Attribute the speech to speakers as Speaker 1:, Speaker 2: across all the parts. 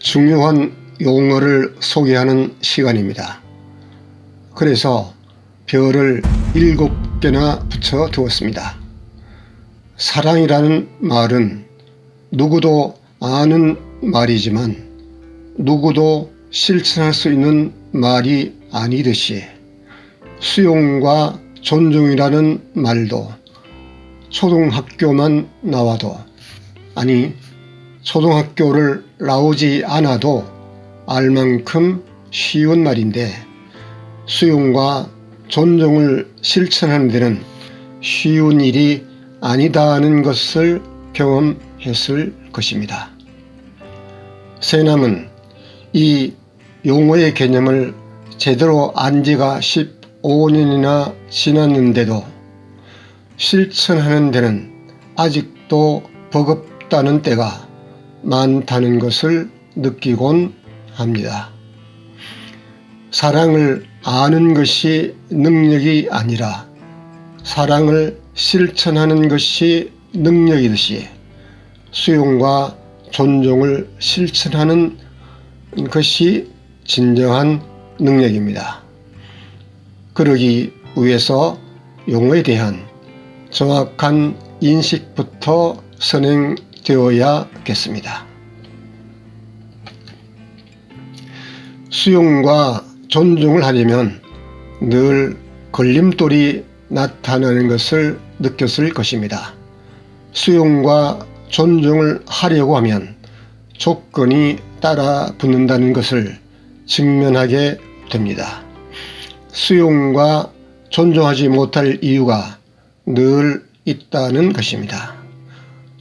Speaker 1: 중요한 용어를 소개하는 시간입니다. 그래서 별을 7개나 붙여 두었습니다. 사랑이라는 말은 누구도 아는 말이지만 누구도 실천할 수 있는 말이 아니듯이 수용과 존중이라는 말도 초등학교만 나와도, 아니 초등학교를 나오지 않아도 알 만큼 쉬운 말인데, 수용과 존중을 실천하는 데는 쉬운 일이 아니다는 것을 경험했을 것입니다. 새남은 이 용어의 개념을 제대로 안 지가 15년이나 지났는데도 실천하는 데는 아직도 버겁다는 때가 많다는 것을 느끼곤 합니다. 사랑을 아는 것이 능력이 아니라 사랑을 실천하는 것이 능력이듯이 수용과 존중을 실천하는 것이 진정한 능력입니다. 그러기 위해서 용어에 대한 정확한 인식부터 선행되어야겠습니다. 수용과 존중을 하려면 늘 걸림돌이 나타나는 것을 느꼈을 것입니다. 수용과 존중을 하려고 하면 조건이 따라 붙는다는 것을 직면하게 됩니다. 수용과 존중하지 못할 이유가 늘 있다는 것입니다.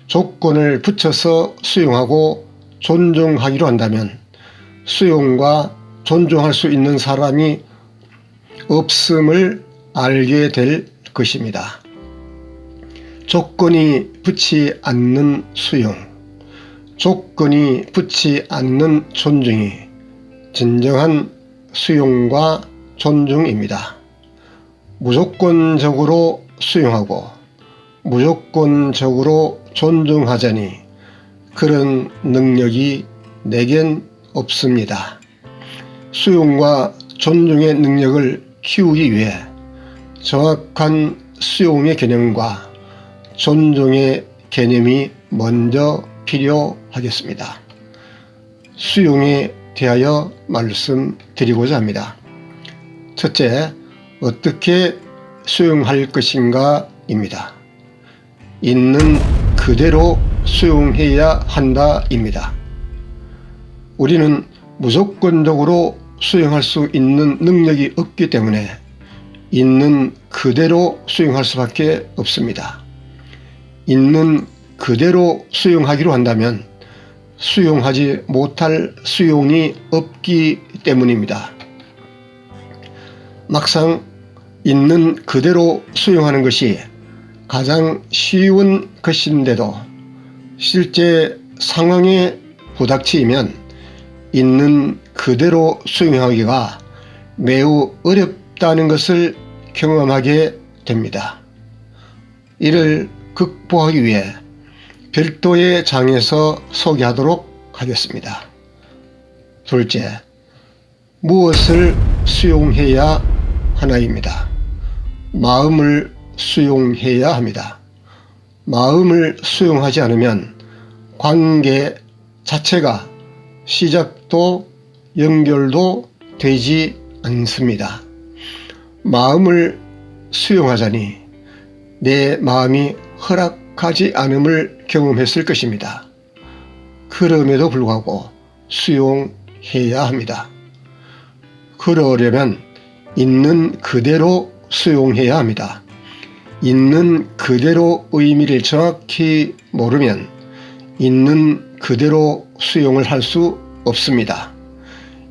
Speaker 1: 조건을 붙여서 수용하고 존중하기로 한다면 수용과 존중할 수 있는 사람이 없음을 알게 될 것입니다. 조건이 붙지 않는 수용, 조건이 붙지 않는 존중이 진정한 수용과 존중입니다. 무조건적으로 수용하고 무조건적으로 존중하자니 그런 능력이 내겐 없습니다. 수용과 존중의 능력을 키우기 위해 정확한 수용의 개념과 존중의 개념이 먼저 필요하겠습니다. 수용에 대하여 말씀드리고자 합니다. 첫째, 어떻게 수용할 것인가 입니다. 있는 그대로 수용해야 한다 입니다. 우리는 무조건적으로 수용할 수 있는 능력이 없기 때문에 있는 그대로 수용할 수밖에 없습니다. 있는 그대로 수용하기로 한다면 수용하지 못할 수용이 없기 때문입니다. 막상 있는 그대로 수용하는 것이 가장 쉬운 것인데도 실제 상황에 부닥치면 있는 그대로 수용하기가 매우 어렵다는 것을 경험하게 됩니다. 이를 극복하기 위해 별도의 장에서 소개하도록 하겠습니다. 둘째, 무엇을 수용해야 하나입니다. 마음을 수용해야 합니다. 마음을 수용하지 않으면 관계 자체가 시작도 연결도 되지 않습니다. 마음을 수용하자니 내 마음이 허락하지 않음을 경험했을 것입니다. 그럼에도 불구하고 수용해야 합니다. 그러려면 있는 그대로 수용해야 합니다. 있는 그대로 의미를 정확히 모르면 있는 그대로 수용을 할 수 없습니다.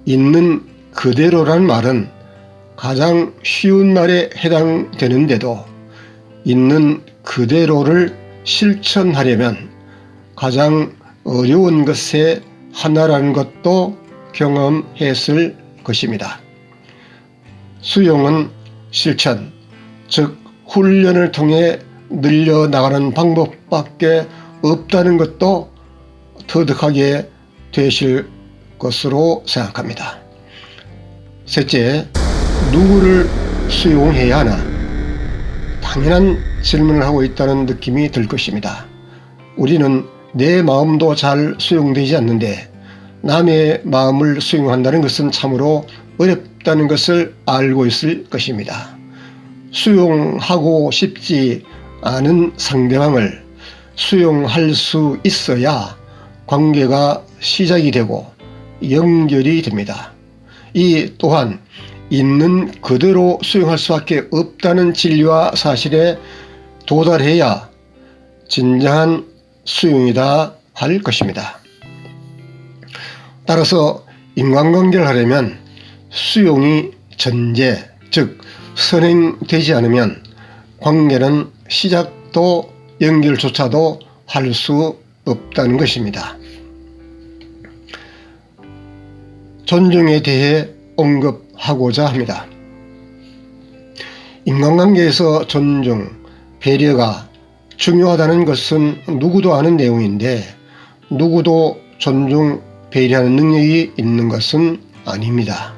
Speaker 1: 있는 그대로란 말은 가장 쉬운 말에 해당되는데도 있는 그대로를 실천하려면 가장 어려운 것의 하나라는 것도 경험했을 것입니다. 수용은 실천, 즉 훈련을 통해 늘려나가는 방법밖에 없다는 것도 터득하게 되실 것으로 생각합니다. 셋째, 누구를 수용해야 하나? 당연한 질문을 하고 있다는 느낌이 들 것입니다. 우리는 내 마음도 잘 수용되지 않는데 남의 마음을 수용한다는 것은 참으로 어렵다는 것을 알고 있을 것입니다. 수용하고 싶지 않은 상대방을 수용할 수 있어야 관계가 시작이 되고 연결이 됩니다. 이 또한 있는 그대로 수용할 수밖에 없다는 진리와 사실에 도달해야 진정한 수용이다 할 것입니다. 따라서 인간관계를 하려면 수용이 전제, 즉 선행되지 않으면 관계는 시작도 연결조차도 할 수 없다는 것입니다. 존중에 대해 언급하고자 합니다. 인간관계에서 존중, 배려가 중요하다는 것은 누구도 아는 내용인데 누구도 존중, 배려하는 능력이 있는 것은 아닙니다.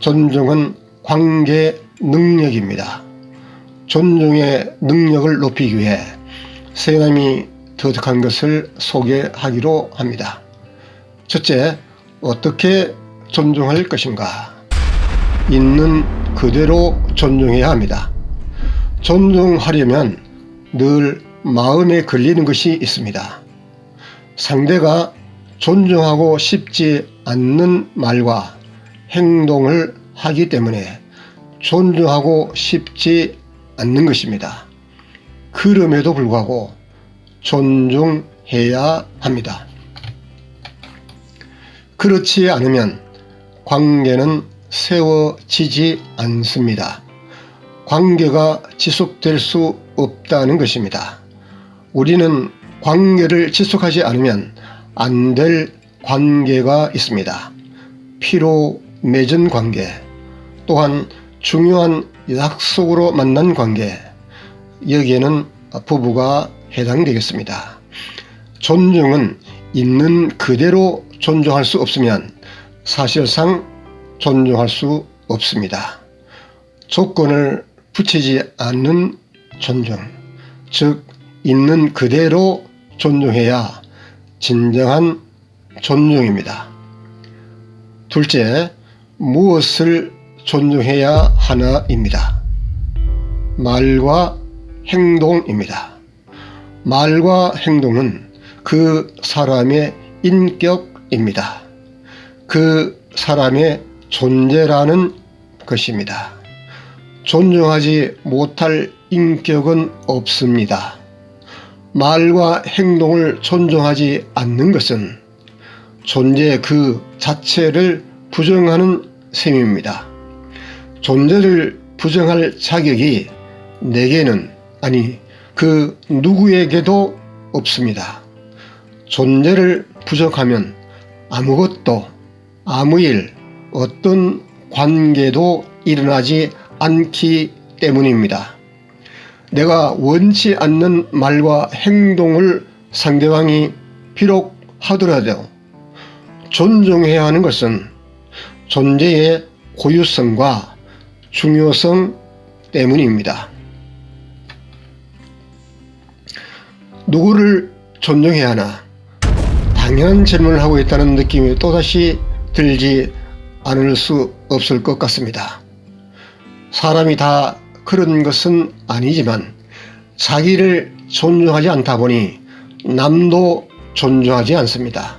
Speaker 1: 존중은 관계 능력입니다. 존중의 능력을 높이기 위해 세 가지 터득한 것을 소개하기로 합니다. 첫째, 어떻게 존중할 것인가? 있는 그대로 존중해야 합니다. 존중하려면 늘 마음에 걸리는 것이 있습니다. 상대가 존중하고 싶지 않는 말과 행동을 하기 때문에 존중하고 싶지 않는 것입니다. 그럼에도 불구하고 존중해야 합니다. 그렇지 않으면 관계는 세워지지 않습니다. 관계가 지속될 수 없다는 것입니다. 우리는 관계를 지속하지 않으면 안 될 관계가 있습니다. 피로 맺은 관계, 또한 중요한 약속으로 만난 관계, 여기에는 부부가 해당되겠습니다. 존중은 있는 그대로 존중할 수 없으면 사실상 존중할 수 없습니다. 조건을 붙이지 않는 존중, 즉 있는 그대로 존중해야 진정한 존중입니다. 둘째, 무엇을 존중해야 하나입니다. 말과 행동입니다. 말과 행동은 그 사람의 인격입니다. 그 사람의 존재라는 것입니다. 존중하지 못할 인격은 없습니다. 말과 행동을 존중하지 않는 것은 존재 그 자체를 부정하는 셈입니다. 존재를 부정할 자격이 내게는, 아니 그 누구에게도 없습니다. 존재를 부정하면 아무것도, 아무 일, 어떤 관계도 일어나지 않기 때문입니다. 내가 원치 않는 말과 행동을 상대방이 비록 하더라도 존중해야 하는 것은 존재의 고유성과 중요성 때문입니다. 누구를 존중해야 하나? 당연한 질문을 하고 있다는 느낌이 또다시 들지 않을 수 없을 것 같습니다. 사람이 다 그런 것은 아니지만 자기를 존중하지 않다 보니 남도 존중하지 않습니다.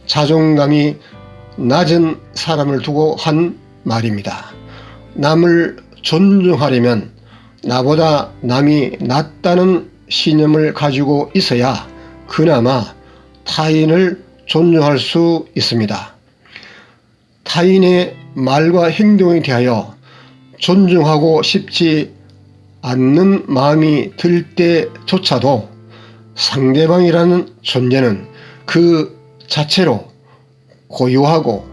Speaker 1: 자존감이 낮은 사람을 두고 한 말입니다. 남을 존중하려면 나보다 남이 낫다는 신념을 가지고 있어야 그나마 타인을 존중할 수 있습니다. 타인의 말과 행동에 대하여 존중하고 싶지 않는 마음이 들 때조차도 상대방이라는 존재는 그 자체로 고유하고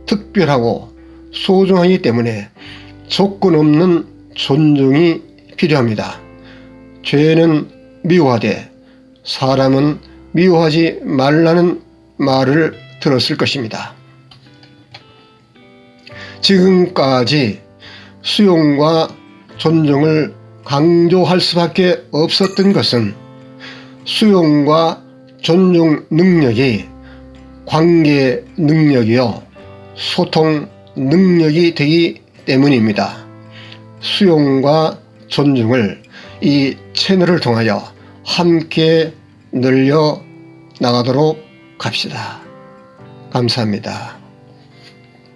Speaker 1: 특별하고 소중하기 때문에 조건 없는 존중이 필요합니다. 죄는 미워하되 사람은 미워하지 말라는 말을 들었을 것입니다. 지금까지 수용과 존중을 강조할 수밖에 없었던 것은 수용과 존중 능력이 관계 능력이요 소통 능력이 되기 때문입니다. 수용과 존중을 이 채널을 통하여 함께 늘려 나가도록 합시다. 감사합니다.